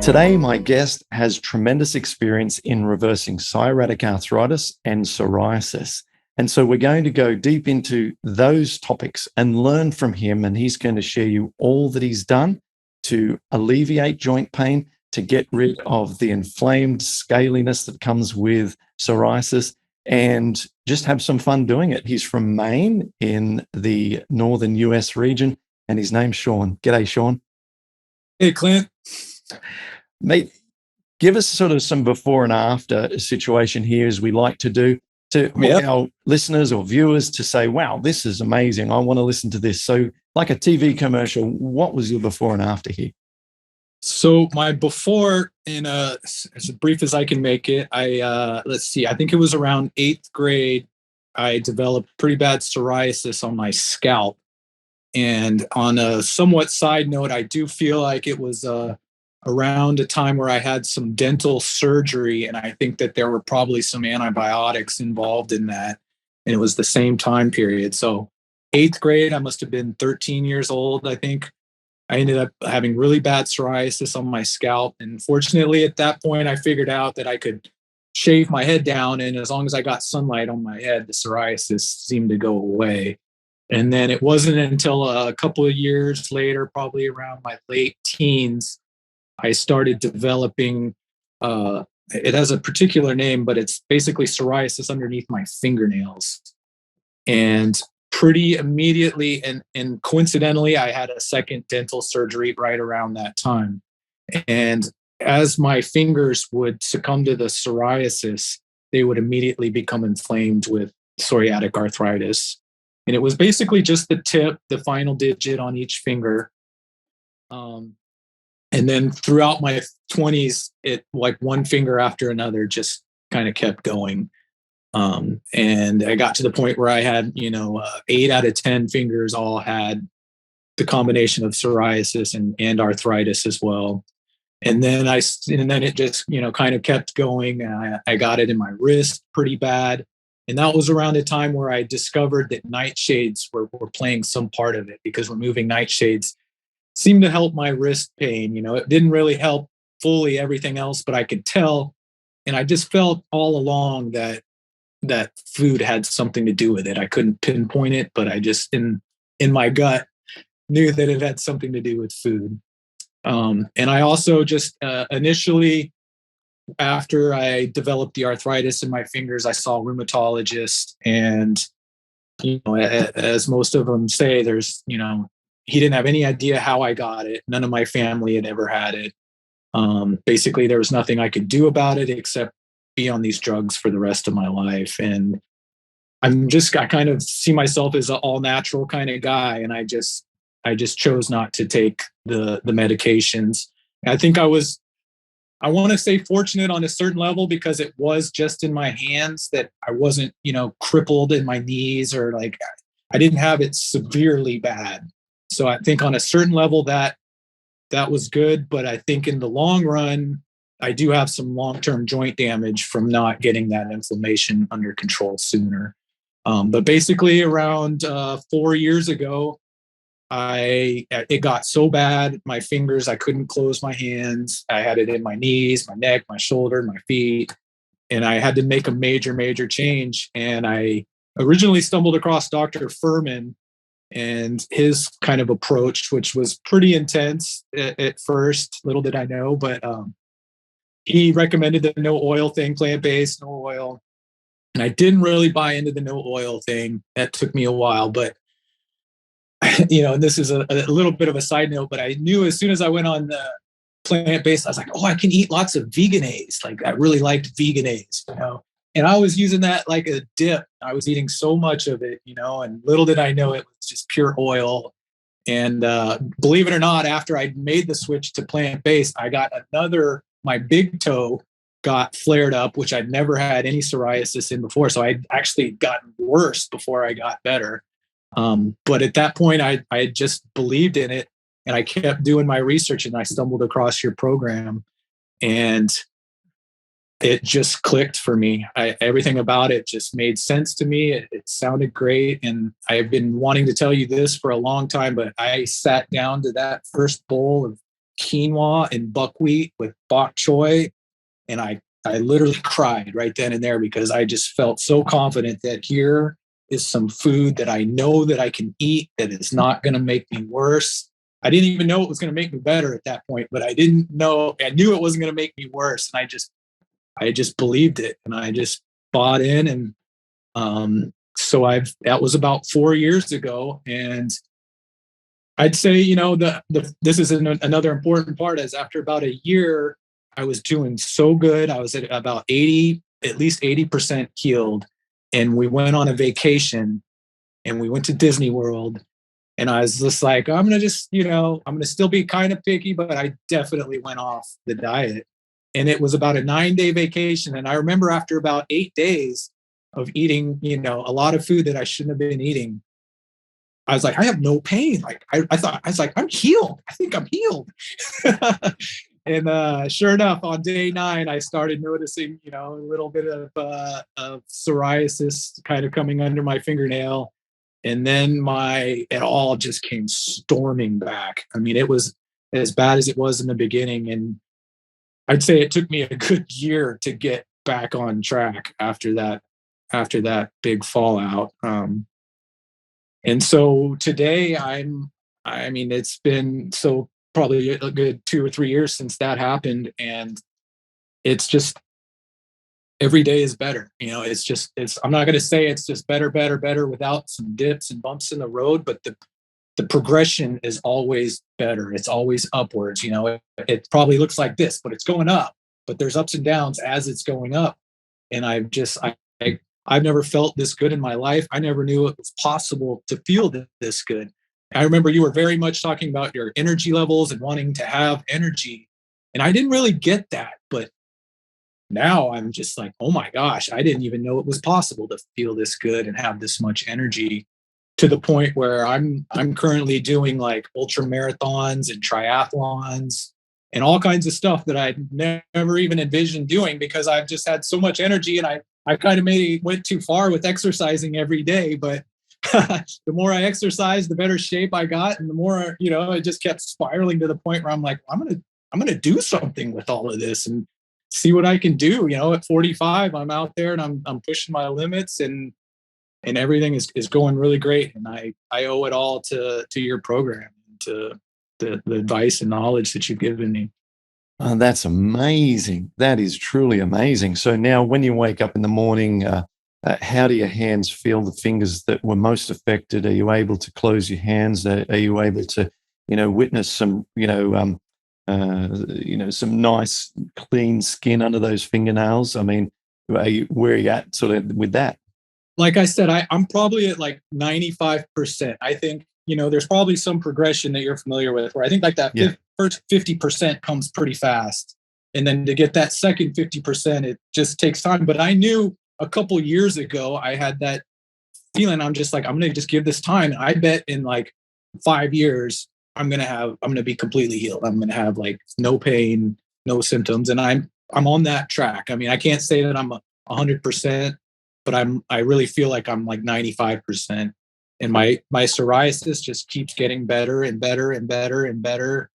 Today, my guest has tremendous experience in reversing psoriatic arthritis and psoriasis. And so we're going to go deep into those topics and learn from him. And he's going to share you all that he's done to alleviate joint pain, to get rid of the inflamed scaliness that comes with psoriasis, and just have some fun doing it. He's from Maine in the northern US region, and his name's Sean. G'day, Sean. Hey, Clint. Mate, give us sort of some before and after situation here, as we like to do, to our listeners or viewers to say, wow, this is amazing. I want to listen to this. So like a TV commercial, what was your before and after here? So my before, in as brief as I can make it, let's see, I think it was around 8th grade, I developed pretty bad psoriasis on my scalp. And on a somewhat side note, I do feel like it was around a time where I had some dental surgery, and I think that there were probably some antibiotics involved in that. And it was the same time period. So 8th grade, I must have been 13 years old, I think. I ended up having really bad psoriasis on my scalp. And fortunately, at that point, I figured out that I could shave my head down. And as long as I got sunlight on my head, the psoriasis seemed to go away. And then it wasn't until a couple of years later, probably around my late teens, I started developing, it has a particular name, but it's basically psoriasis underneath my fingernails. And pretty immediately and coincidentally, I had a second dental surgery right around that time. And as my fingers would succumb to the psoriasis, they would immediately become inflamed with psoriatic arthritis. And it was basically just the tip, the final digit on each finger. And then throughout my 20s, it like one finger after another just kind of kept going. And I got to the point where I had, 8 out of 10 fingers all had the combination of psoriasis and arthritis as well. And then it just, kind of kept going. I got it in my wrist pretty bad. And that was around the time where I discovered that nightshades were playing some part of it, because removing nightshades seemed to help my wrist pain. It didn't really help fully everything else, but I could tell. And I just felt all along that food had something to do with it. I couldn't pinpoint it, but I just in my gut knew that it had something to do with food. And I also just initially, after I developed the arthritis in my fingers, I saw a rheumatologist, and as most of them say, there's he didn't have any idea how I got it. None of my family had ever had it. Basically, there was nothing I could do about it except be on these drugs for the rest of my life. And I kind of see myself as an all natural kind of guy. And I just chose not to take the medications. And I think I want to say fortunate on a certain level, because it was just in my hands, that I wasn't, crippled in my knees, or like I didn't have it severely bad. So I think on a certain level that was good. But I think in the long run, I do have some long-term joint damage from not getting that inflammation under control sooner. But basically around 4 years ago, it got so bad, my fingers, I couldn't close my hands. I had it in my knees, my neck, my shoulder, my feet, and I had to make a major, major change. And I originally stumbled across Dr. Furman and his kind of approach, which was pretty intense at first. Little did I know, but he recommended the no oil thing, plant-based, no oil. And I didn't really buy into the no oil thing. That took me a while, but and this is a little bit of a side note, but I knew as soon as I went on the plant-based, I was like, oh, I can eat lots of veganase. Like, I really liked veganase, and I was using that like a dip. I was eating so much of it, and little did I know it was just pure oil. And believe it or not, after I made the switch to plant-based, I got my big toe got flared up, which I'd never had any psoriasis in before. So I'd actually gotten worse before I got better. But at that point, I had just believed in it, and I kept doing my research, and I stumbled across your program, and it just clicked for me. Everything about it just made sense to me. It sounded great. And I've been wanting to tell you this for a long time, but I sat down to that first bowl of quinoa and buckwheat with bok choy. And I literally cried right then and there, because I just felt so confident that here is some food that I know that I can eat, that is not going to make me worse. I didn't even know it was going to make me better at that point, but I knew it wasn't going to make me worse. And I just believed it, and I just bought in. And so that was about 4 years ago. And I'd say, this is another important part, is after about a year, I was doing so good. I was at about at least 80% healed. And we went on a vacation, and we went to Disney World. And I was just like, I'm going to still be kind of picky, but I definitely went off the diet. And it was about a 9-day vacation. And I remember after about 8 days of eating, a lot of food that I shouldn't have been eating, I was like, I have no pain. Like I was like, I'm healed. I think I'm healed. And sure enough, on day 9, I started noticing, a little bit of psoriasis kind of coming under my fingernail. And then it all just came storming back. I mean, it was as bad as it was in the beginning. And I'd say it took me a good year to get back on track after that big fallout. And so today it's been probably a good 2 or 3 years since that happened. And it's just, every day is better. I'm not going to say it's just better without some dips and bumps in the road, but the progression is always better. It's always upwards. It probably looks like this, but it's going up, but there's ups and downs as it's going up. And I've never felt this good in my life. I never knew it was possible to feel this good. I remember you were very much talking about your energy levels and wanting to have energy. And I didn't really get that, but now I'm just like, oh my gosh, I didn't even know it was possible to feel this good and have this much energy, to the point where I'm currently doing like ultramarathons and triathlons and all kinds of stuff that I never even envisioned doing, because I've just had so much energy. And I kind of maybe went too far with exercising every day, but the more I exercised, the better shape I got. And the more, it just kept spiraling to the point where I'm like, I'm going to do something with all of this and see what I can do. At 45, I'm out there and I'm pushing my limits, and everything is going really great. And I owe it all to your program, to the advice and knowledge that you've given me. Oh, that's amazing. That is truly amazing. So now when you wake up in the morning, how do your hands feel, the fingers that were most affected? Are you able to close your hands? Are you able to, witness some, some nice clean skin under those fingernails? I mean, where are you at sort of with that? Like I said, I'm probably at like 95%. I think, there's probably some progression that you're familiar with, where I think like that first 50% comes pretty fast. And then to get that second 50%, it just takes time. But I knew a couple years ago, I had that feeling. I'm just like, I'm going to just give this time. And I bet in like 5 years, I'm going to be completely healed. I'm going to have like no pain, no symptoms. And I'm on that track. I mean, I can't say that I'm 100%, but I really feel like I'm like 95%. And my psoriasis just keeps getting better and better and better and better.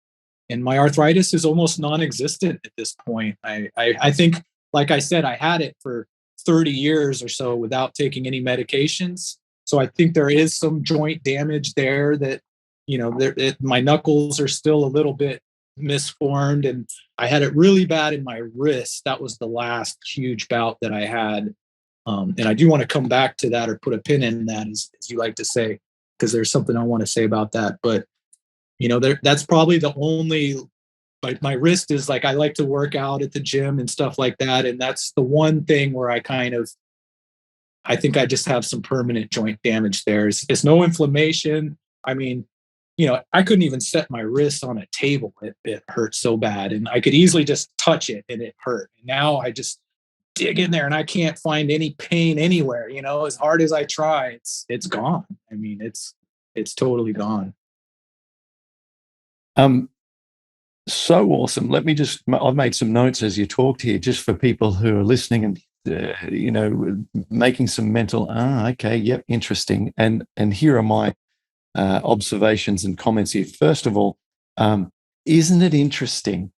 And my arthritis is almost non-existent at this point. I think, like I said, I had it for 30 years or so without taking any medications. So I think there is some joint damage there that, my knuckles are still a little bit misformed. And I had it really bad in my wrist. That was the last huge bout that I had. And I do want to come back to that, or put a pin in that, as you like to say, because there's something I want to say about that. But, that's probably the only, like, my wrist is like, I like to work out at the gym and stuff like that. And that's the one thing where I think I just have some permanent joint damage there. It's no inflammation. I mean, I couldn't even set my wrist on a table. It hurt so bad. And I could easily just touch it and it hurt. And now I just dig in there and I can't find any pain anywhere. As hard as I try, it's gone. I mean, it's totally gone. So awesome. I've made some notes as you talked here, just for people who are listening and, making some mental, okay, yep, interesting. And here are my observations and comments here. First of all, Isn't it interesting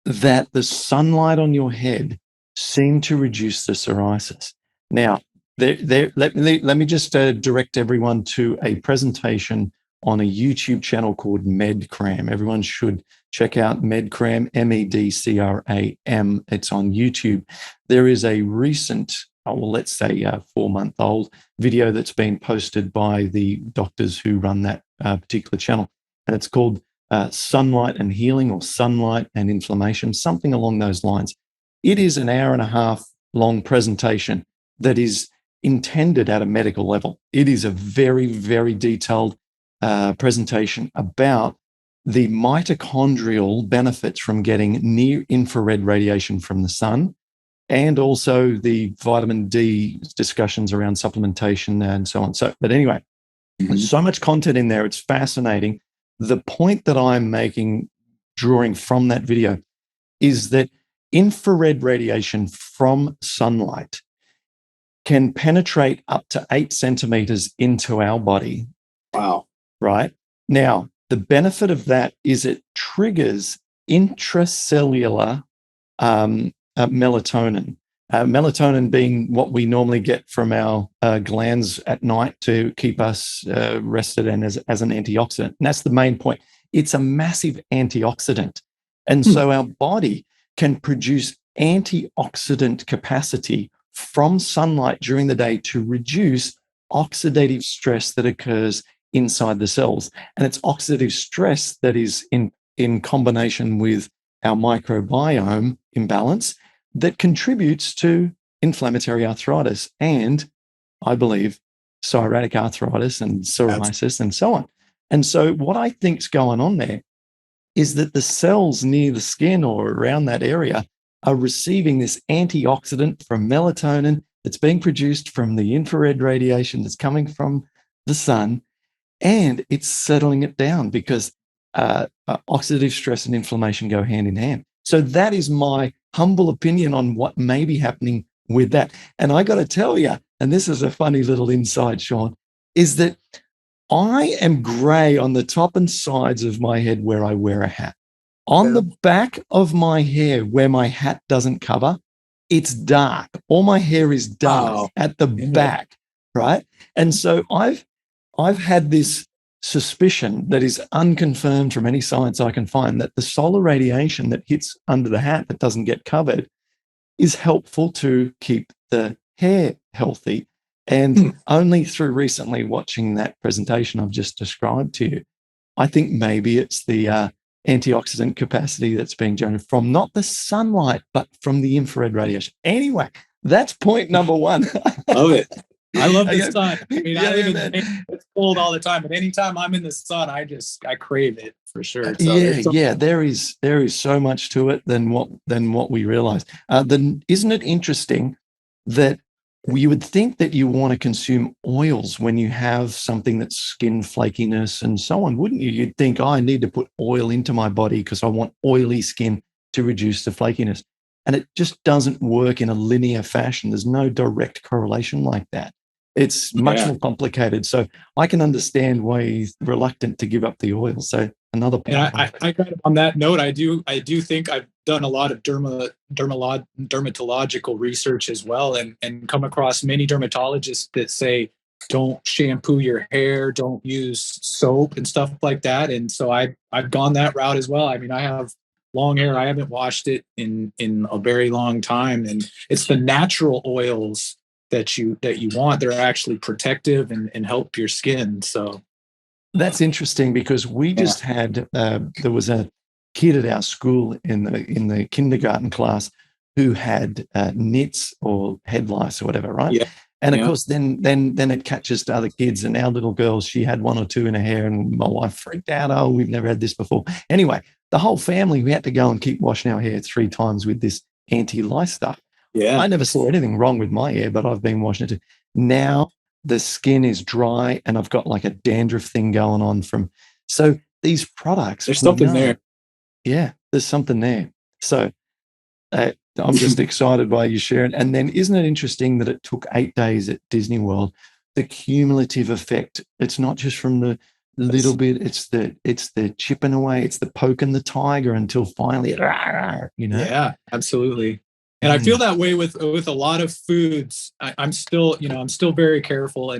that the sunlight on your head seemed to reduce the psoriasis? Now, let me just direct everyone to a presentation on a YouTube channel called MedCram. Everyone should check out MedCram, MEDCRAM. It's on YouTube. There is a recent, let's say 4-month-old video that's been posted by the doctors who run that particular channel. And it's called Sunlight and Healing, or Sunlight and Inflammation, something along those lines. It is an hour and a half long presentation that is intended at a medical level. It is a very, very detailed presentation about the mitochondrial benefits from getting near infrared radiation from the sun, and also the vitamin D discussions around supplementation and so on. But anyway, there's so much content in there. It's fascinating. The point that I'm making, drawing from that video, is that infrared radiation from sunlight can penetrate up to 8 centimeters into our body. Wow. Right? Now, the benefit of that is it triggers intracellular melatonin. Melatonin being what we normally get from our glands at night to keep us rested, and as an antioxidant. And that's the main point. It's a massive antioxidant. And so our body can produce antioxidant capacity from sunlight during the day to reduce oxidative stress that occurs inside the cells. And it's oxidative stress that is in combination with our microbiome imbalance that contributes to inflammatory arthritis and, I believe, psoriatic arthritis and psoriasis and so on. And so what I think's going on there is that the cells near the skin or around that area are receiving this antioxidant from melatonin that's being produced from the infrared radiation that's coming from the sun, and it's settling it down, because oxidative stress and inflammation go hand in hand. So that is my humble opinion on what may be happening with that. And I got to tell you, and this is a funny little insight, Sean, is that I am gray on the top and sides of my head where I wear a hat. On the back of my hair, where my hat doesn't cover, it's dark. All my hair is dark at the back, right? And so I've had this suspicion that is unconfirmed from any science I can find, that the solar radiation that hits under the hat that doesn't get covered is helpful to keep the hair healthy. And only through recently watching that presentation I've just described to you, I think maybe it's the antioxidant capacity that's being generated from not the sunlight, but from the infrared radiation. Anyway, that's point number one. Love it. I love the sun. I mean, I live in it's cold all the time, but anytime I'm in the sun, I crave it for sure. So there is so much to it than what we realize. Then isn't it interesting that you would think that you want to consume oils when you have something that's skin flakiness and so on, wouldn't you? You'd think, I need to put oil into my body because I want oily skin to reduce the flakiness. And it just doesn't work in a linear fashion. There's no direct correlation like that. It's much more complicated. So I can understand why he's reluctant to give up the oil. So another point. And I kind of, on that note, I do think I've done a lot of dermatological research as well, and come across many dermatologists that say, don't shampoo your hair, don't use soap and stuff like that. And so I've gone that route as well. I mean, I have long hair. I haven't washed it in a very long time. And it's the natural oils that you want. They're actually protective and help your skin. So that's interesting, because we just had there was a kid at our school in the kindergarten class who had nits or head lice or whatever, right? Yeah. And of course, then it catches to other kids. And our little girl, she had 1 or 2 in her hair, and my wife freaked out. Oh, we've never had this before. Anyway, the whole family, we had to go and keep washing our hair 3 times with this anti-lice stuff. Yeah. I never saw anything wrong with my hair, but I've been washing it too. Now the skin is dry and I've got like a dandruff thing going on so these products. There's something there. Yeah, there's something there. So I'm just excited by you sharing. And then isn't it interesting that it took 8 days at Disney World, the cumulative effect? It's not just from the little bit. It's the chipping away. It's the poking the tiger until finally, you know. Yeah, absolutely. And I feel that way with a lot of foods. I'm still, I'm still very careful,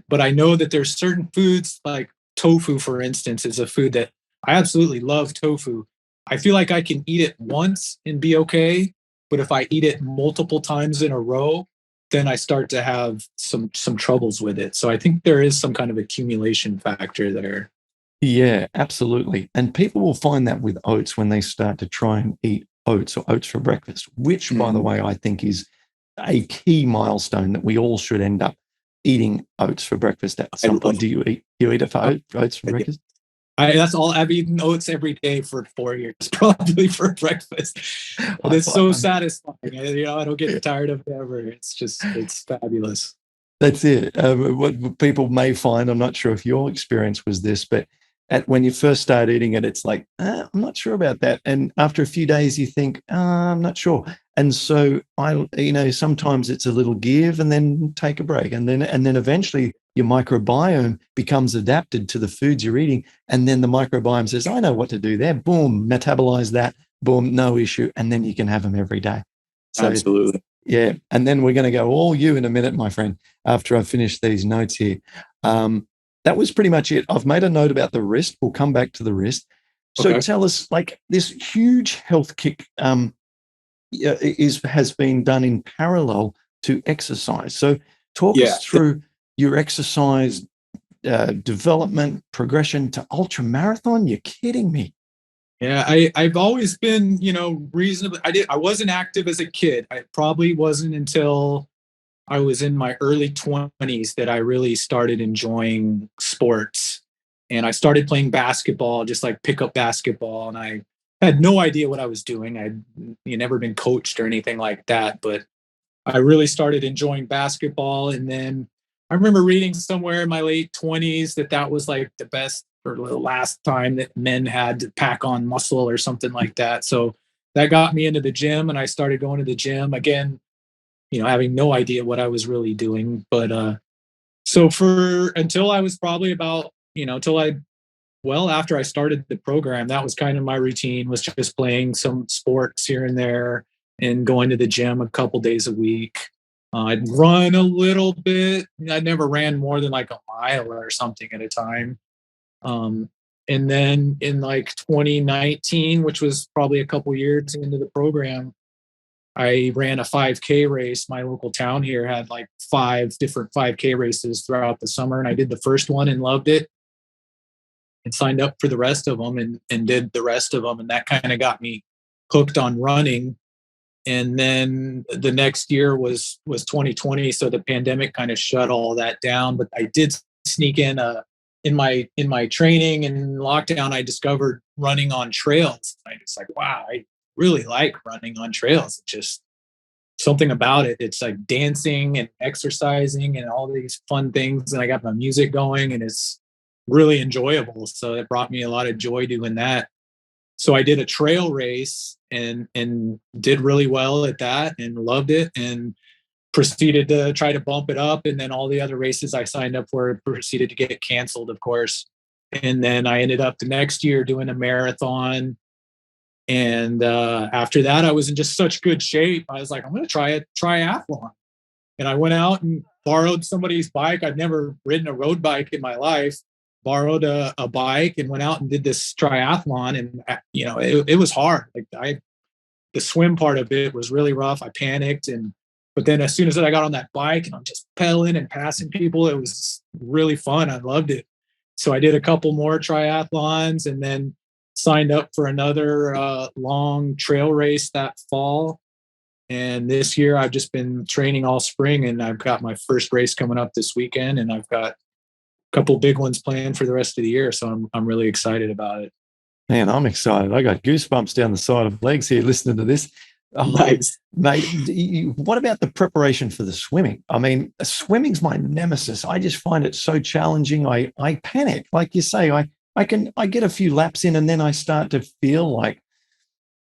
but I know that there's certain foods like tofu, for instance, is a food that I absolutely love. Tofu. I feel like I can eat it once and be okay, but if I eat it multiple times in a row, then I start to have some troubles with it. So I think there is some kind of accumulation factor there. Yeah, absolutely. And people will find that with oats when they start to try and eat oats or oats for breakfast, which, by the way, I think is a key milestone that we all should end up eating oats for breakfast at some point. Do you eat it for oats for breakfast? That's all. I've eaten oats every day for 4 years, probably for breakfast. But it's so satisfying. I don't get tired of it ever. It's fabulous. That's it. What people may find, I'm not sure if your experience was this, but when you first start eating it, it's like, I'm not sure about that. And after a few days, you think, I'm not sure. And so sometimes it's a little give and then take a break. And then eventually your microbiome becomes adapted to the foods you're eating. And then the microbiome says, I know what to do there. Boom, metabolize that. Boom, no issue. And then you can have them every day. So, absolutely. Yeah. And then we're going to go all you in a minute, my friend, after I finish these notes here. That was pretty much it. I've made a note about the wrist. We'll come back to the wrist. So Tell us, like, this huge health kick has been done in parallel to exercise. So talk us through your exercise development progression to ultramarathon. You're kidding me. Yeah, I've always been, reasonably. I wasn't active as a kid. I probably wasn't until I was in my early 20s that I really started enjoying sports. And I started playing basketball, just like pickup basketball. And I had no idea what I was doing. I'd never been coached or anything like that. But I really started enjoying basketball. And then I remember reading somewhere in my late 20s that was like the best or the last time that men had to pack on muscle or something like that. So that got me into the gym, and I started going to the gym again, having no idea what I was really doing. But so until I was probably about, after I started the program, that was kind of my routine, was just playing some sports here and there and going to the gym a couple days a week. I'd run a little bit. I never ran more than like a mile or something at a time. And then in like 2019, which was probably a couple years into the program, I ran a 5K race. My local town here had like 5 different 5K races throughout the summer. And I did the first one and loved it and signed up for the rest of them and did the rest of them. And that kind of got me hooked on running. And then the next year was 2020. So the pandemic kind of shut all that down. But I did sneak in my training and lockdown. I discovered running on trails. I was like, wow, I really like running on trails. It's just something about it. It's like dancing and exercising and all these fun things. And I got my music going, and it's really enjoyable. So it brought me a lot of joy doing that. So I did a trail race and did really well at that and loved it, and proceeded to try to bump it up. And then all the other races I signed up for proceeded to get canceled, of course. And then I ended up the next year doing a marathon. And after that, I was in just such good shape. I was like, I'm going to try a triathlon. And I went out and borrowed somebody's bike. I'd never ridden a road bike in my life. Borrowed a bike and went out and did this triathlon. And, it was hard. The swim part of it was really rough. I panicked. But then as soon as I got on that bike and I'm just pedaling and passing people, it was really fun. I loved it. So I did a couple more triathlons and then signed up for another long trail race that fall. And this year I've just been training all spring, and I've got my first race coming up this weekend, and I've got a couple big ones planned for the rest of the year. So I'm really excited about it. Man, I'm excited. I got goosebumps down the side of legs here listening to this. Oh, nice. Mate, what about the preparation for the swimming? I mean, swimming's my nemesis. I just find it so challenging. I panic. Like you say, I get a few laps in, and then I start to feel like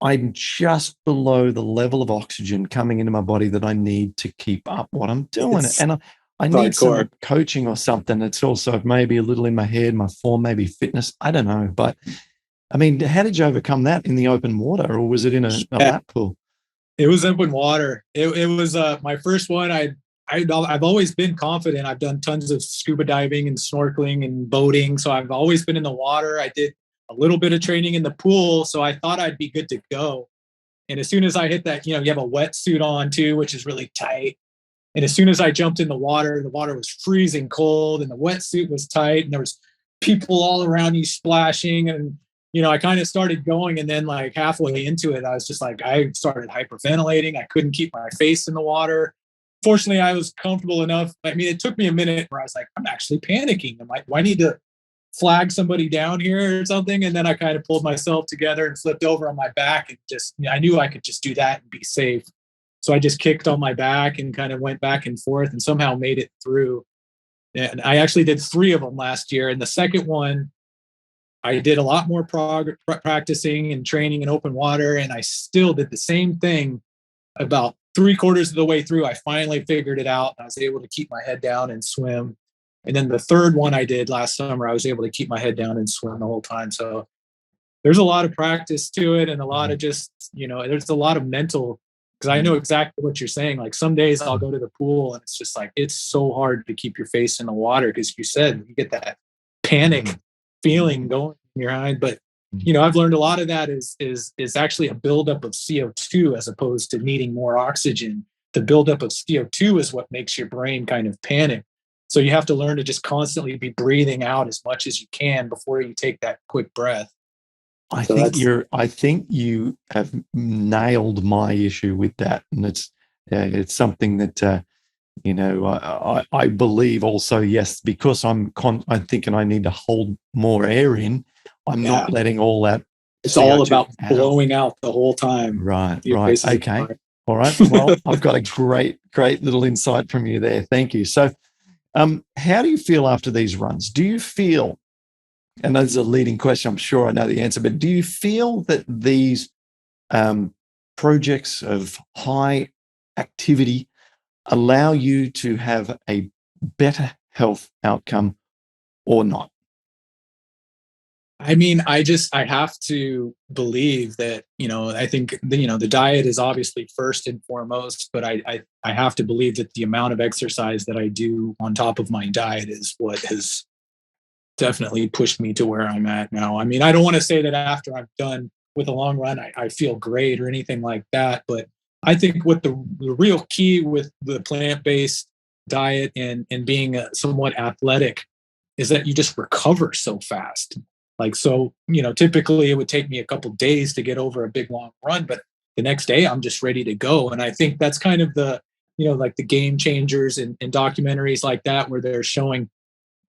I'm just below the level of oxygen coming into my body that I need to keep up what I'm doing. And I need some coaching or something. It's also maybe a little in my head, my form, maybe fitness. I don't know. But I mean, how did you overcome that in the open water, or was it in a lap pool? It was open water. It was my first one. I've always been confident. I've done tons of scuba diving and snorkeling and boating. So I've always been in the water. I did a little bit of training in the pool. So I thought I'd be good to go. And as soon as I hit that, you have a wetsuit on too, which is really tight. And as soon as I jumped in the water was freezing cold and the wetsuit was tight and there was people all around you splashing. And, I kind of started going, and then like halfway into it, I was just like, I started hyperventilating. I couldn't keep my face in the water. Fortunately, I was comfortable enough. I mean, it took me a minute where I was like, I'm actually panicking. I'm like, do I need to flag somebody down here or something? And then I kind of pulled myself together and flipped over on my back and just, I knew I could just do that and be safe. So I just kicked on my back and kind of went back and forth and somehow made it through. And I actually did 3 of them last year. And the second one, I did a lot more practicing and training in open water. And I still did the same thing. About 3/4 of the way through, I finally figured it out. I was able to keep my head down and swim. And then the third one I did last summer, I was able to keep my head down and swim the whole time. So there's a lot of practice to it, and a lot of just, there's a lot of mental, because I know exactly what you're saying. Like some days I'll go to the pool and it's just like, it's so hard to keep your face in the water because you said you get that panic feeling going in your mind. But I've learned a lot of that is actually a buildup of CO2 as opposed to needing more oxygen. The buildup of CO2 is what makes your brain kind of panic. So you have to learn to just constantly be breathing out as much as you can before you take that quick breath. I think you have nailed my issue with that, and it's something that I believe also. Yes, because I'm thinking I need to hold more air in. I'm not letting all that. It's all about blowing out the whole time. Right. Okay. All right. Well, I've got a great little insight from you there. Thank you. So, how do you feel after these runs? Do you feel, and that's a leading question, I'm sure I know the answer, but do you feel that these projects of high activity allow you to have a better health outcome or not? I mean, I have to believe that, I think, the diet is obviously first and foremost, but I have to believe that the amount of exercise that I do on top of my diet is what has definitely pushed me to where I'm at now. I mean, I don't want to say that after I'm done with a long run, I feel great or anything like that. But I think what the real key with the plant-based diet and being somewhat athletic is that you just recover so fast. Like, so, typically it would take me a couple of days to get over a big long run, but the next day I'm just ready to go. And I think that's kind of the, like the game changers and documentaries like that, where they're showing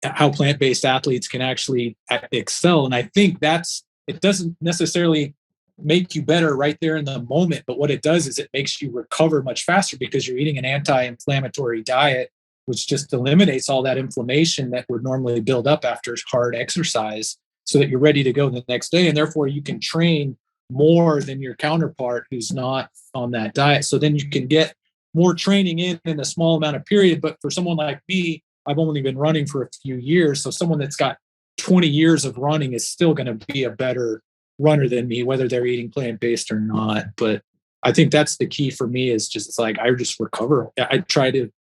how plant-based athletes can actually excel. And I think it doesn't necessarily make you better right there in the moment, but what it does is it makes you recover much faster because you're eating an anti-inflammatory diet, which just eliminates all that inflammation that would normally build up after hard exercise, so that you're ready to go the next day. And therefore you can train more than your counterpart who's not on that diet. So then you can get more training in a small amount of period. But for someone like me, I've only been running for a few years. So someone that's got 20 years of running is still going to be a better runner than me, whether they're eating plant-based or not. But I think that's the key for me, is just, it's like, I just recover. I try to,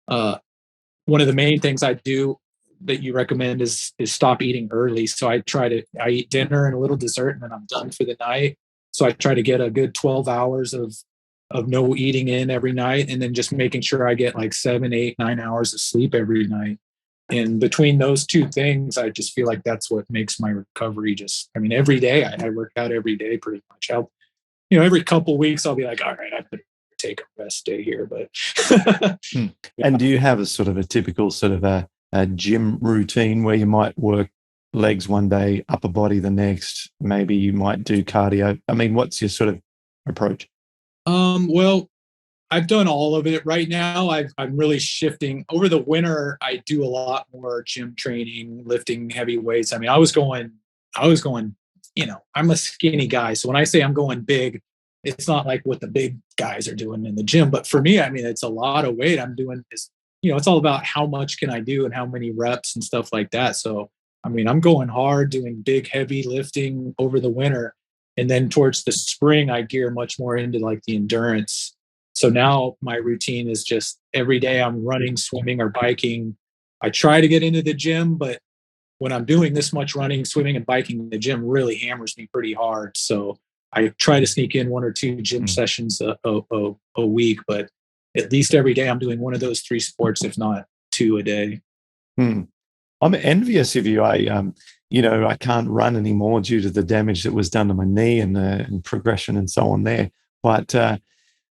one of the main things I do that you recommend is stop eating early. So I eat dinner and a little dessert, and then I'm done for the night. So I try to get a good 12 hours of no eating in every night, and then just making sure I get like 7, 8, 9 hours of sleep every night. And between those two things, I just feel like that's what makes my recovery every day. I work out every day pretty much. Every couple of weeks I'll be like, all right, I better take a rest day here. But yeah. And do you have a sort of a typical sort of a gym routine where you might work legs one day, upper body the next? Maybe you might do cardio. I mean, what's your sort of approach? Well, I've done all of it. Right now, I'm really shifting. Over the winter, I do a lot more gym training, lifting heavy weights. I mean, I was going, I'm a skinny guy. So when I say I'm going big, it's not like what the big guys are doing in the gym. But for me, I mean, it's a lot of weight I'm doing. Is it's all about how much can I do and how many reps and stuff like that. So, I mean, I'm going hard doing big, heavy lifting over the winter. And then towards the spring, I gear much more into like the endurance. So now my routine is just every day I'm running, swimming, or biking. I try to get into the gym, but when I'm doing this much running, swimming, and biking, the gym really hammers me pretty hard. So I try to sneak in 1 or 2 gym sessions a week, but at least every day I'm doing one of those 3 sports, if not 2 a day. I'm envious of you. I can't run anymore due to the damage that was done to my knee and progression and so on there. But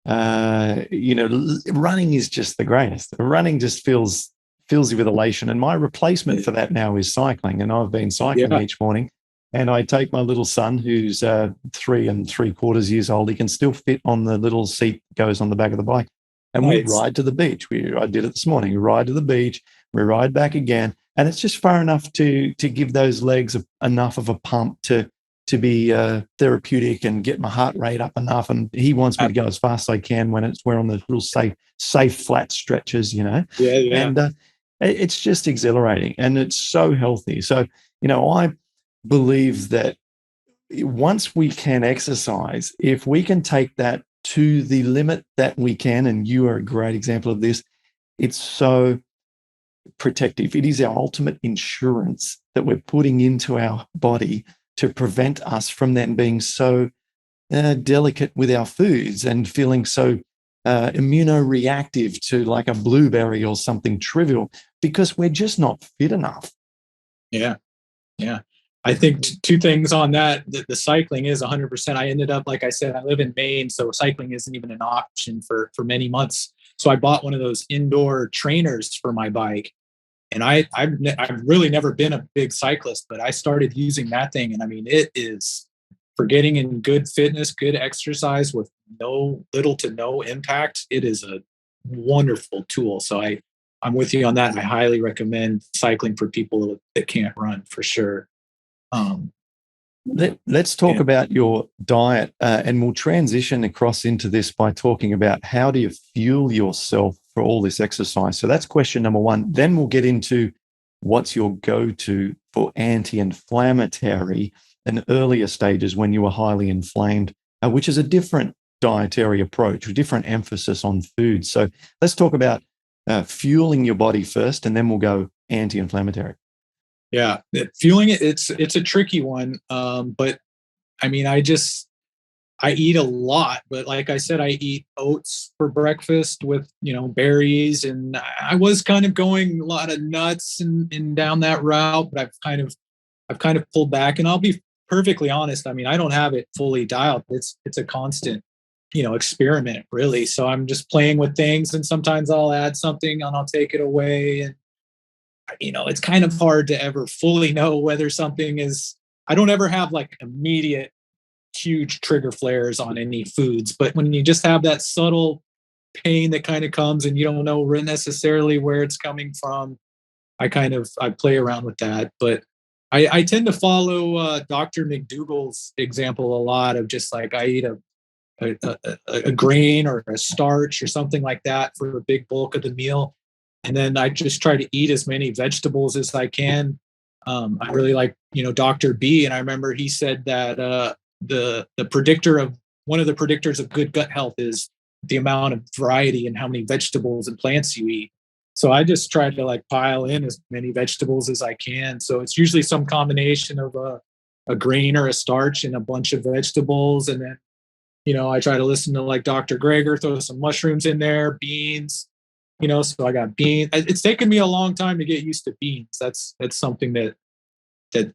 running is just the greatest. Running just fills you with elation. And my replacement for that now is cycling. And I've been cycling each morning. And I take my little son, who's 3 3/4 years old. He can still fit on the little seat that goes on the back of the bike. And we ride to the beach. I did it this morning. We ride to the beach. We ride back again. And it's just far enough to give those legs enough of a pump to be therapeutic and get my heart rate up enough. And he wants me to go as fast as I can when we're on the little safe flat stretches, Yeah. And it's just exhilarating and it's so healthy. So, I believe that once we can exercise, if we can take that to the limit that we can, and you are a great example of this, it's so protective. It is our ultimate insurance that we're putting into our body to prevent us from then being so delicate with our foods and feeling so immunoreactive to like a blueberry or something trivial because we're just not fit enough. Yeah. I think 2 things on that. The cycling is 100%. I ended up, like I said, I live in Maine, so cycling isn't even an option for many months. So I bought one of those indoor trainers for my bike. And I've really never been a big cyclist, but I started using that thing. And I mean, it is for getting in good fitness, good exercise with little to no impact. It is a wonderful tool. So I'm with you on that. I highly recommend cycling for people that can't run, for sure. Let's talk about your diet, and we'll transition across into this by talking about how do you fuel yourself for all this exercise. So that's question number 1. Then we'll get into what's your go-to for anti-inflammatory and earlier stages when you were highly inflamed, which is a different dietary approach, a different emphasis on food. So let's talk about fueling your body first, and then we'll go anti-inflammatory. Yeah, fueling it's a tricky one. But I mean, I eat a lot, but like I said, I eat oats for breakfast with, berries. And I was kind of going a lot of nuts and down that route, but I've kind of pulled back, and I'll be perfectly honest. I mean, I don't have it fully dialed. It's a constant, experiment really. So I'm just playing with things, and sometimes I'll add something and I'll take it away. And it's kind of hard to ever fully know whether something is. I don't ever have like immediate huge trigger flares on any foods, but when you just have that subtle pain that kind of comes and you don't know necessarily where it's coming from, I play around with that. But I tend to follow Dr. McDougall's example a lot of just like I eat a grain or a starch or something like that for a big bulk of the meal. And then I just try to eat as many vegetables as I can. I really like, Dr. B. And I remember he said that the predictor of one of the predictors of good gut health is the amount of variety and how many vegetables and plants you eat. So I just try to like pile in as many vegetables as I can. So it's usually some combination of a grain or a starch and a bunch of vegetables. And then, I try to listen to like Dr. Greger, throw some mushrooms in there, beans. So I got beans. It's taken me a long time to get used to beans. That's something that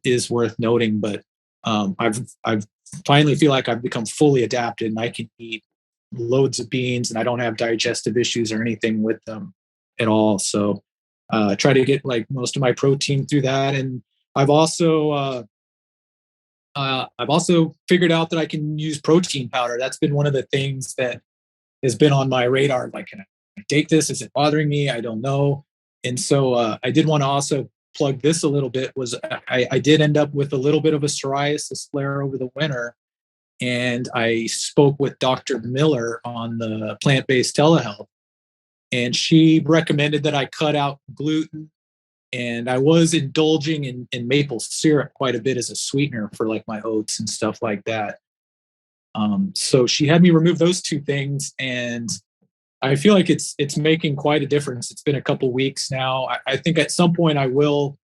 is worth noting. But I've finally feel like I've become fully adapted, and I can eat loads of beans, and I don't have digestive issues or anything with them at all. So try to get like most of my protein through that. And I've also figured out that I can use protein powder. That's been one of the things that has been on my radar. Like, can I take this? Is it bothering me? I don't know. And so I did want to also plug this a little bit. Was I did end up with a little bit of a psoriasis flare over the winter, and I spoke with Dr. Miller on the plant-based telehealth. and she recommended that I cut out gluten. And I was indulging in maple syrup quite a bit as a sweetener for like my oats and stuff like that. So she had me remove those two things, and I feel like it's making quite a difference. It's been a couple weeks now. I think at some point I will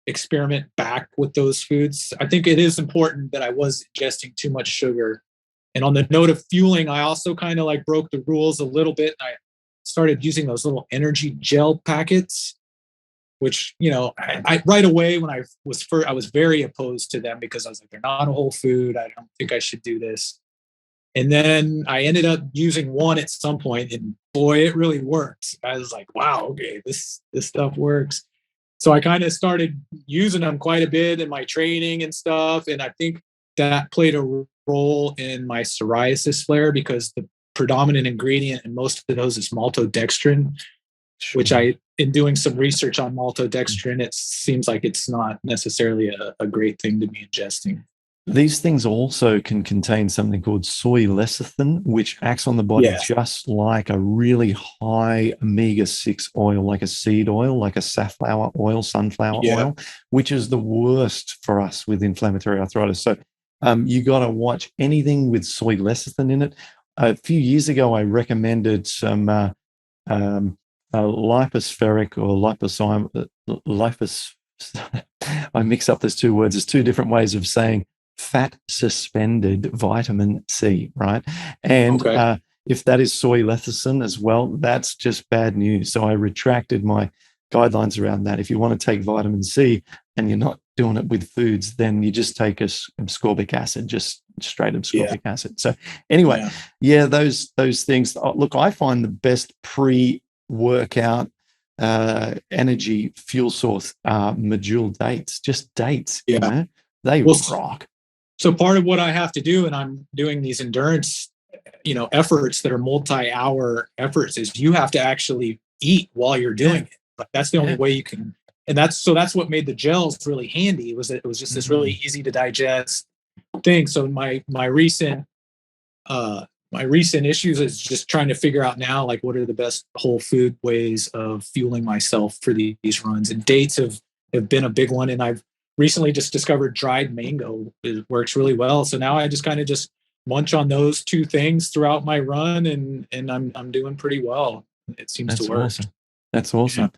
experiment back with those foods. I think it is important that I was ingesting too much sugar. And on the note of fueling, I also kind of like broke the rules a little bit. I started using those little energy gel packets, which, I right away when I was very opposed to them because I was like, they're not a whole food. I don't think I should do this. And then I ended up using one at some point, and boy, it really worked. I was like, wow, okay, this stuff works. So I kind of started using them quite a bit in my training and stuff. And I think that played a role in my psoriasis flare because the predominant ingredient in most of those is maltodextrin, which in doing some research on maltodextrin, it seems like it's not necessarily a great thing to be ingesting. These things also can contain something called soy lecithin, which acts on the body just like a really high omega-6 oil, like a seed oil, like a safflower oil, sunflower oil, which is the worst for us with inflammatory arthritis. So you got to watch anything with soy lecithin in it. A few years ago, I recommended some lipospheric or I mix up those two words. There's two different ways of saying fat suspended vitamin C, right? And if that is soy lecithin as well, that's just bad news. So I retracted my guidelines around that. If you want to take vitamin C and you're not doing it with foods, then you just take ascorbic acid, just straight ascorbic acid. So anyway, those things. Look, I find the best pre-workout energy fuel source are medjool dates, just dates. You know, they rock. So part of what I have to do, and I'm doing these endurance, efforts that are multi-hour efforts, is you have to actually eat while you're doing it. Like that's the only way you can. And that's what made the gels really handy. It was just this really easy to digest thing. So my recent issues is just trying to figure out now, like, what are the best whole food ways of fueling myself for these runs. And dates have been a big one. And I've recently just discovered dried mango. It works really well. So now I just kind of just munch on those two things throughout my run, and I'm doing pretty well. It seems to work. Awesome. That's awesome.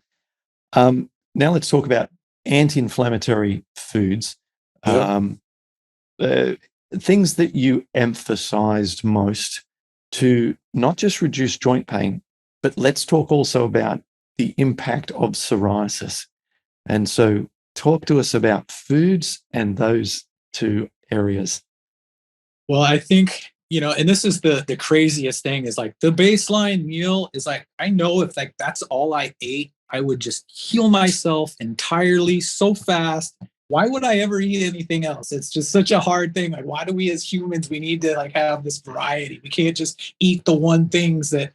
Now let's talk about anti-inflammatory foods. Things that you emphasized most to not just reduce joint pain, but let's talk also about the impact of psoriasis. And so talk to us about foods and those two areas. Well, I think, and this is the craziest thing, is like the baseline meal is like, I know if like that's all I ate, I would just heal myself entirely so fast. Why would I ever eat anything else? It's just such a hard thing. Like, why do we as humans, we need to like have this variety? We can't just eat the one things that,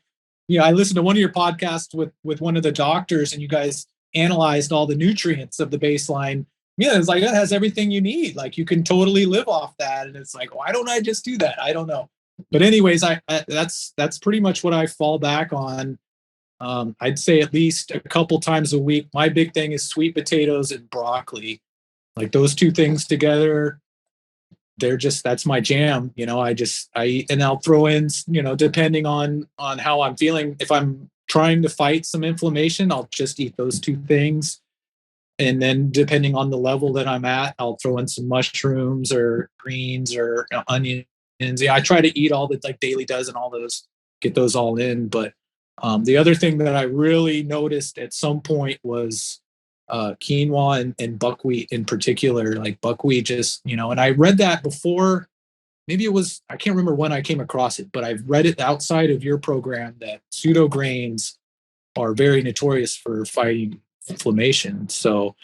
I listened to one of your podcasts with one of the doctors, and you guys analyzed all the nutrients of the baseline. It's like, it has everything you need. Like, you can totally live off that. And it's like, why don't I just do that? I don't know. But anyways, that's pretty much what I fall back on. I'd say at least a couple times a week. My big thing is sweet potatoes and broccoli. Like those two things together, that's my jam. I eat, and I'll throw in, depending on how I'm feeling. If I'm trying to fight some inflammation, I'll just eat those two things. And then depending on the level that I'm at, I'll throw in some mushrooms or greens or onions. I try to eat all the like Daily Does and all those, get those all in. But the other thing that I really noticed at some point was quinoa and buckwheat in particular. Like buckwheat just, and I read that before, maybe it was, I can't remember when I came across it, but I've read it outside of your program that pseudo grains are very notorious for fighting inflammation. So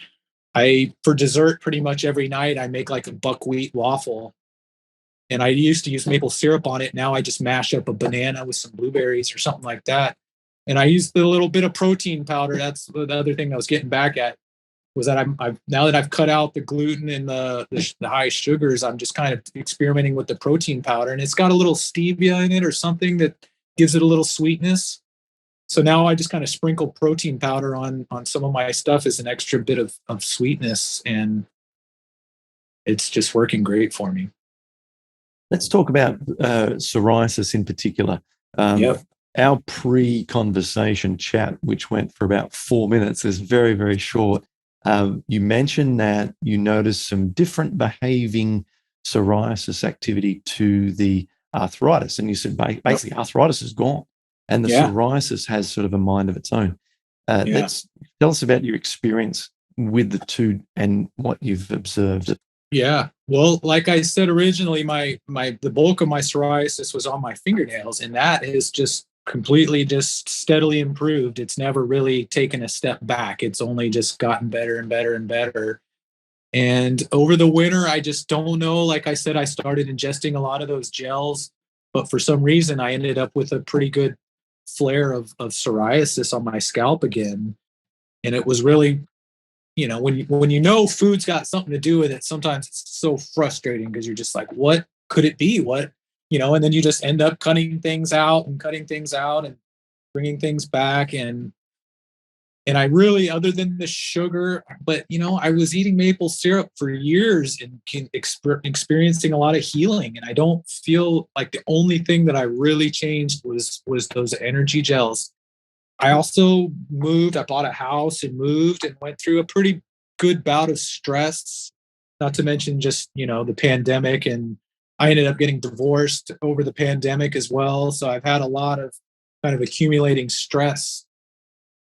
for dessert, pretty much every night, I make like a buckwheat waffle. And I used to use maple syrup on it. Now I just mash up a banana with some blueberries or something like that. And I use the little bit of protein powder. That's the other thing I was getting back at, was that I've now that I've cut out the gluten and the high sugars, I'm just kind of experimenting with the protein powder. And it's got a little stevia in it or something that gives it a little sweetness. So now I just kind of sprinkle protein powder on some of my stuff as an extra bit of sweetness, and it's just working great for me. Let's talk about psoriasis in particular. Yep. Our pre-conversation chat, which went for about 4 minutes, is very, very short. You mentioned that you noticed some different behaving psoriasis activity to the arthritis. And you said basically arthritis is gone and the psoriasis has sort of a mind of its own. Let's tell us about your experience with the two and what you've observed. Yeah. Well, like I said originally, the bulk of my psoriasis was on my fingernails, and that is just completely just steadily improved. It's never really taken a step back. It's only just gotten better and better and better. And over the winter, I just don't know. Like I said, I started ingesting a lot of those gels, but for some reason, I ended up with a pretty good flare of psoriasis on my scalp again. And it was really, when you know food's got something to do with it, sometimes it's so frustrating because you're just like, what could it be? And then you just end up cutting things out and bringing things back. And I really, other than the sugar, but I was eating maple syrup for years and experiencing a lot of healing. And I don't feel like the only thing that I really changed was those energy gels. I also moved. I bought a house and moved and went through a pretty good bout of stress, not to mention just, the pandemic. And I ended up getting divorced over the pandemic as well. So I've had a lot of kind of accumulating stress.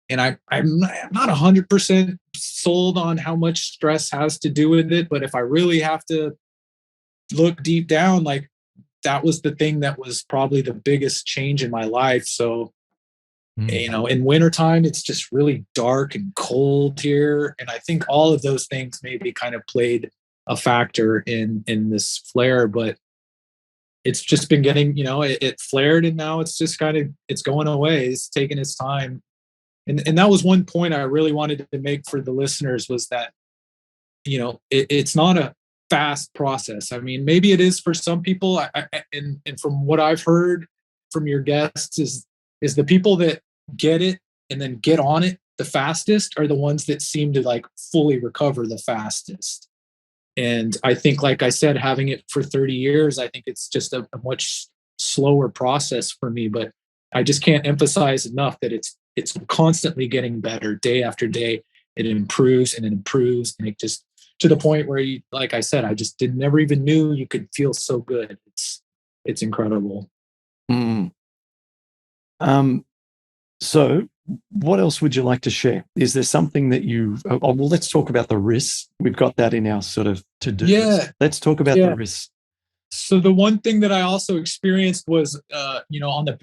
And I'm not 100% sold on how much stress has to do with it. But if I really have to look deep down, like that was the thing that was probably the biggest change in my life. So, in wintertime, it's just really dark and cold here. And I think all of those things maybe kind of played a factor in this flare, but it's just been getting, it flared and now it's just it's going away. It's taking its time. And that was one point I really wanted to make for the listeners was that, it's not a fast process. I mean, maybe it is for some people. And from what I've heard from your guests is the people that get it and then get on it the fastest are the ones that seem to like fully recover the fastest. And I think, like I said, having it for 30 years, I think it's just a much slower process for me, but I just can't emphasize enough that it's constantly getting better day after day. It improves and it improves. And it just to the point where like I said, I just never even knew you could feel so good. It's incredible. So what else would you like to share? Is there something that well, let's talk about the risks. We've got that in our sort of to-do list. Let's talk about the risks. So the one thing that I also experienced was,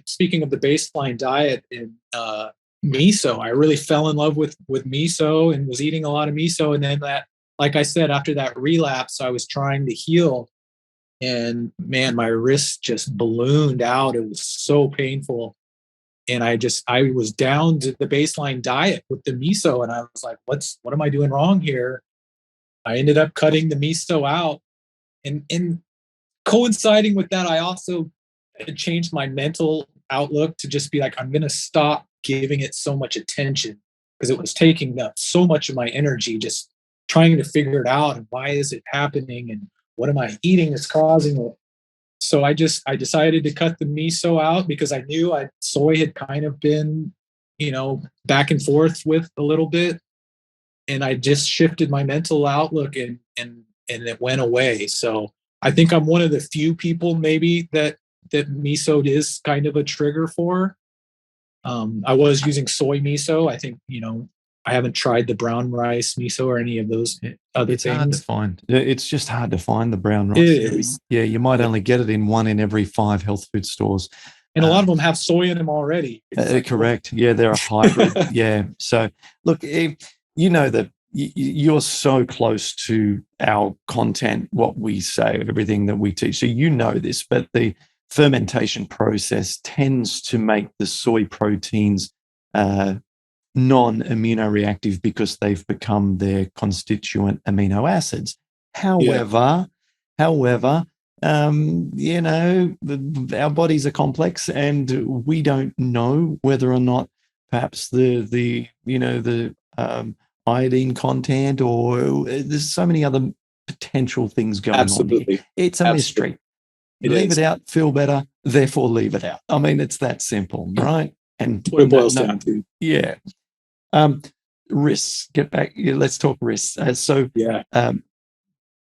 speaking of the baseline diet in miso, I really fell in love with miso and was eating a lot of miso. And then like I said, after that relapse, I was trying to heal and man, my wrist just ballooned out. It was so painful. And I was down to the baseline diet with the miso. And I was like, what am I doing wrong here? I ended up cutting the miso out and coinciding with that, I also changed my mental outlook to just be like, I'm going to stop giving it so much attention because it was taking up so much of my energy, just trying to figure it out. And why is it happening? And what am I eating that's causing it? So I decided to cut the miso out because I knew soy had kind of been, back and forth with a little bit. And I just shifted my mental outlook and it went away. So I think I'm one of the few people maybe that miso is kind of a trigger for. I was using soy miso. I think, I haven't tried the brown rice miso or any of those other it's things. Hard to find. It's just hard to find the brown rice. It is. Yeah, you might only get it in 1 in every 5 health food stores. And a lot of them have soy in them already. Correct. Yeah, they're a hybrid. Yeah. So look, you know that you're so close to our content, what we say, everything that we teach. So you know this, but the fermentation process tends to make the soy proteins non-immunoreactive because they've become their constituent amino acids. However, our bodies are complex and we don't know whether or not perhaps the iodine content, or there's so many other potential things going on here. Absolutely. It's a mystery. It Leave is. it out, feel better, therefore leave it out. I mean, it's that simple, right? And That's what it boils down to. Yeah. Risks. Get back. Let's talk risks. Yeah.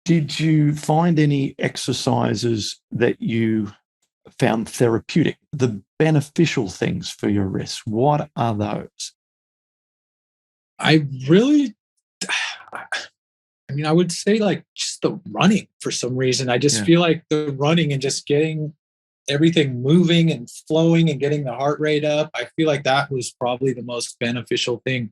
Did you find any exercises that you found therapeutic, the beneficial things for your wrists? What are those? I really, I mean, I would say like just the running for some reason. I just feel like the running and just getting everything moving and flowing and getting the heart rate up. I feel like that was probably the most beneficial thing.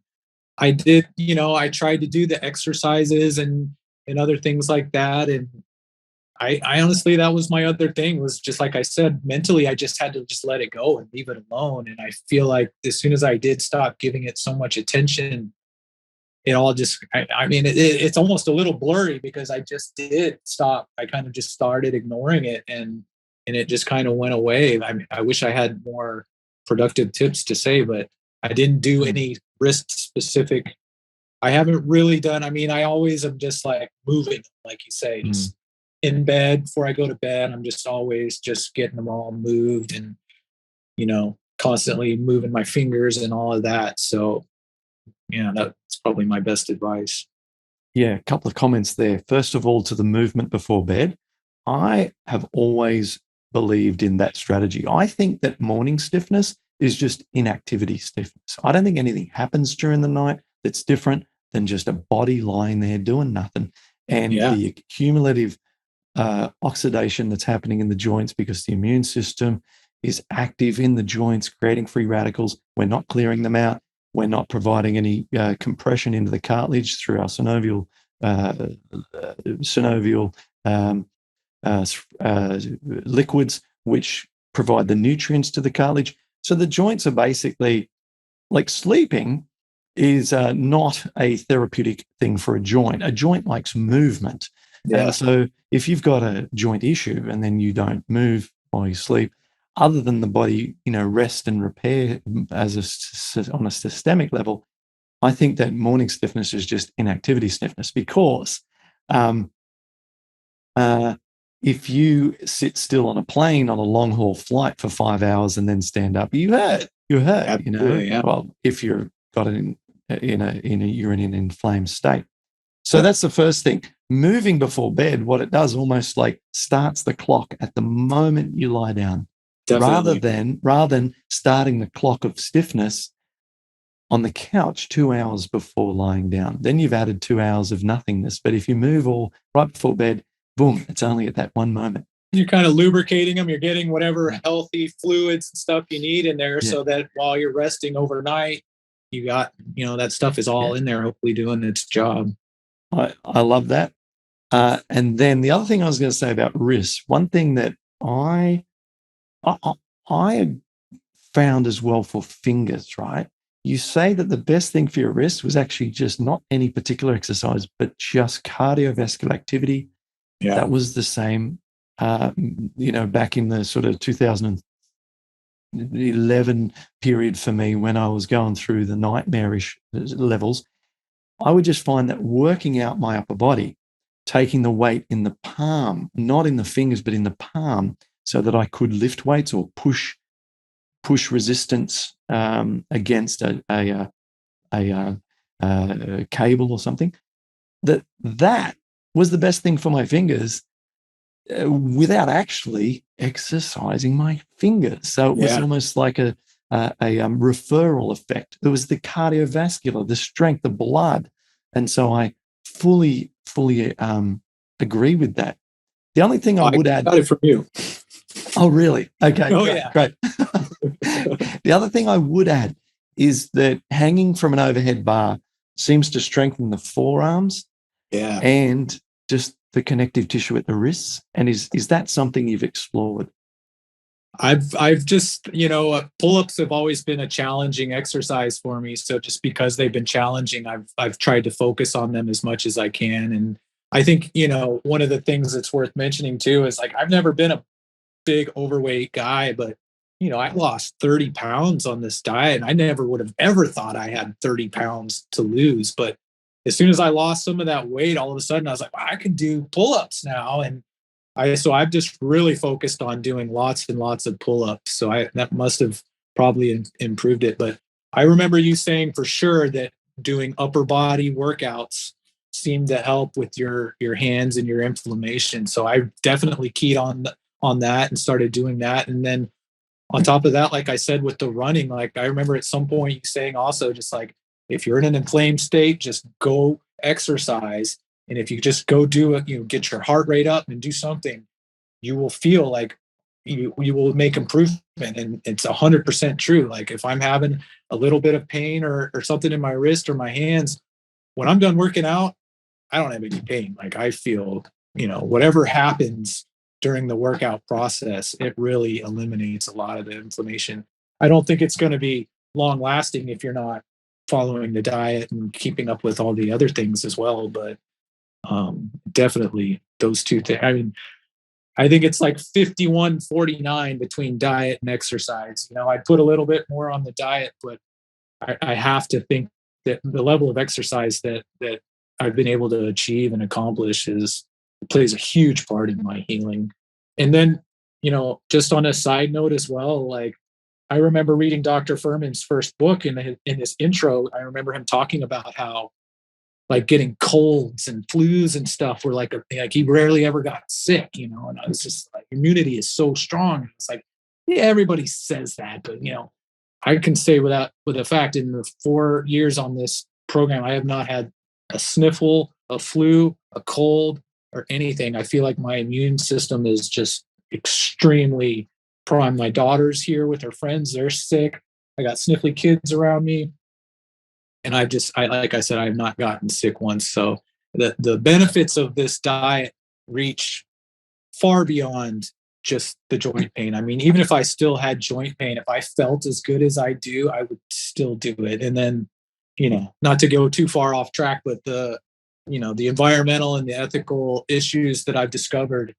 I did, I tried to do the exercises and other things like that. And I honestly, that was my other thing, was just like I said, mentally, I just had to just let it go and leave it alone. And I feel like as soon as I did stop giving it so much attention, it all just, I mean, it's almost a little blurry, because I just did stop. I kind of just started ignoring it, and it just kind of went away. I wish I had more productive tips to say, but I didn't do any wrist specific. I haven't really done, I mean, I always am just like moving, like you say, just in bed before I go to bed. I'm just always just getting them all moved, and, constantly moving my fingers and all of that. So yeah, that's probably my best advice. Yeah, a couple of comments there. First of all, to the movement before bed, I have always believed in that strategy. I think that morning stiffness is just inactivity stiffness. I don't think anything happens during the night that's different than just a body lying there doing nothing. And the cumulative oxidation that's happening in the joints, because the immune system is active in the joints, creating free radicals. We're not clearing them out. We're not providing any compression into the cartilage through our synovial liquids, which provide the nutrients to the cartilage. So the joints are basically like sleeping is not a therapeutic thing for a joint. A joint likes movement. Yeah. And so if you've got a joint issue and then you don't move while you sleep, other than the body, rest and repair on a systemic level, I think that morning stiffness is just inactivity stiffness, because if you sit still on a plane on a long haul flight for 5 hours and then stand up, you hurt. Absolutely, yeah. Well, if you're got it you're in an inflamed state. So that's the first thing. Moving before bed, what it does, almost like starts the clock at the moment you lie down. Definitely. Rather than starting the clock of stiffness on the couch 2 hours before lying down. Then you've added 2 hours of nothingness. But if you move all right before bed, boom, it's only at that one moment. You're kind of lubricating them. You're getting whatever healthy fluids and stuff you need in there, so that while you're resting overnight, you got, that stuff is all in there, hopefully doing its job. I love that. And then the other thing I was going to say about wrists, one thing that I found as well for fingers, right? You say that the best thing for your wrist was actually just not any particular exercise, but just cardiovascular activity. Yeah. That was the same, back in the sort of 2011 period for me, when I was going through the nightmarish levels. I would just find that working out my upper body, taking the weight in the palm, not in the fingers, but in the palm, so that I could lift weights or push resistance against a cable or something. That was the best thing for my fingers, without actually exercising my fingers. So it was almost like a referral effect. There was the cardiovascular, the strength, the blood. And so I fully agree with that. The only thing I would add... got it from you. Oh, really? Okay. Oh, great. The other thing I would add is that hanging from an overhead bar seems to strengthen the forearms and just the connective tissue at the wrists. And is that something you've explored? I've just, pull-ups have always been a challenging exercise for me. So just because they've been challenging, I've tried to focus on them as much as I can. And I think, one of the things that's worth mentioning too is, like, I've never been a big overweight guy, but I lost 30 pounds on this diet. And I never would have ever thought I had 30 pounds to lose. But as soon as I lost some of that weight, all of a sudden I was like, wow, I can do pull-ups now. And so I've just really focused on doing lots and lots of pull-ups. So that must have probably improved it. But I remember you saying for sure that doing upper body workouts seemed to help with your hands and your inflammation. So I definitely keyed on that and started doing that. And then on top of that, like I said, with the running, like I remember at some point you saying also just like, if you're in an inflamed state, just go exercise. And if you just go do it, get your heart rate up and do something, you will feel like you will make improvement. And it's 100% true. Like if I'm having a little bit of pain or something in my wrist or my hands, when I'm done working out, I don't have any pain. Like I feel, whatever happens during the workout process, it really eliminates a lot of the inflammation. I don't think it's going to be long lasting if you're not following the diet and keeping up with all the other things as well. But definitely those two things. I mean, I think it's like 51-49 between diet and exercise. I put a little bit more on the diet, but I have to think that the level of exercise that I've been able to achieve and accomplish plays a huge part in my healing. And then, just on a side note as well, like I remember reading Dr. Furman's first book in his intro. I remember him talking about how like getting colds and flus and stuff were like he rarely ever got sick, and I was just like, immunity is so strong. It's like, yeah, everybody says that, but I can say with a fact, in the 4 years on this program, I have not had a sniffle, a flu, a cold, or anything. I feel like my immune system is just extremely prime. My daughter's here with her friends; they're sick. I got sniffly kids around me. And like I said, I have not gotten sick once. So the benefits of this diet reach far beyond just the joint pain. I mean, even if I still had joint pain, if I felt as good as I do, I would still do it. And then, not to go too far off track, but the environmental and the ethical issues that I've discovered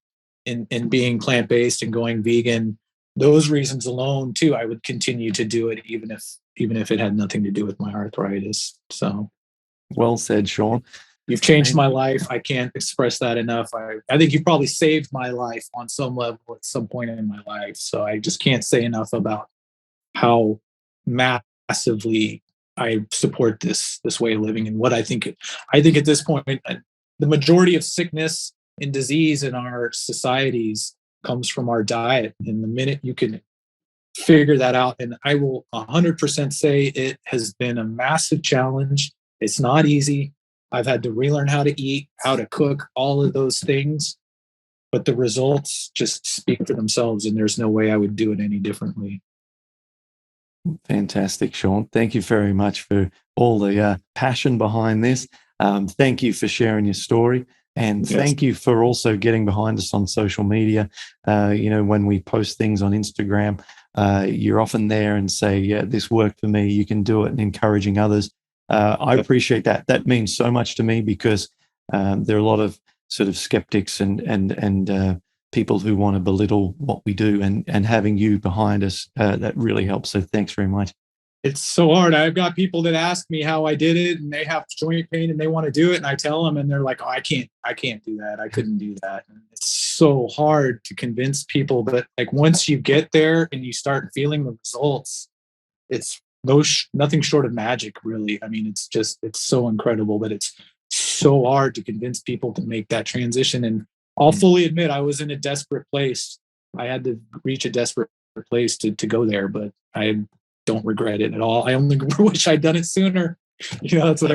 in being plant-based and going vegan, those reasons alone too, I would continue to do it even if it had nothing to do with my arthritis. So well said, Sean. You've changed my life. I can't express that enough. I think you probably saved my life on some level at some point in my life. So I just can't say enough about how massively I support this way of living and what I think at this point, the majority of sickness and disease in our societies comes from our diet. And the minute you can figure that out, and I will 100% say it has been a massive challenge. It's not easy. I've had to relearn how to eat, how to cook, all of those things. But the results just speak for themselves, and there's no way I would do it any differently. Fantastic, Sean. Thank you very much for all the passion behind this. Thank you for sharing your story. And thank you for also getting behind us on social media. When we post things on Instagram, you're often there and say, yeah, this worked for me. You can do it, and encouraging others. I appreciate that. That means so much to me because there are a lot of sort of skeptics and people who want to belittle what we do, and having you behind us, that really helps. So thanks very much. It's so hard. I've got people that ask me how I did it, and they have joint pain and they want to do it. And I tell them, and they're like, oh, I can't do that. I couldn't do that. And it's so hard to convince people. But like, once you get there and you start feeling the results, it's nothing short of magic, really. I mean, it's so incredible, but it's so hard to convince people to make that transition. And I'll fully admit I was in a desperate place. I had to reach a desperate place to go there, but I don't regret it at all. I only wish I'd done it sooner. That's what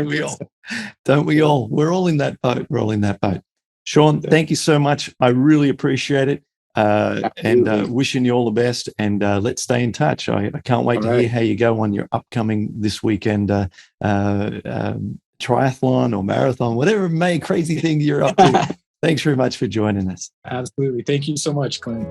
Don't we all? We're all in that boat. We're all in that boat. Sean, thank you so much. I really appreciate it. And wishing you all the best. And let's stay in touch. I can't wait to hear how you go on your upcoming this weekend triathlon or marathon, whatever crazy thing you're up to. Thanks very much for joining us. Absolutely. Thank you so much, Clint.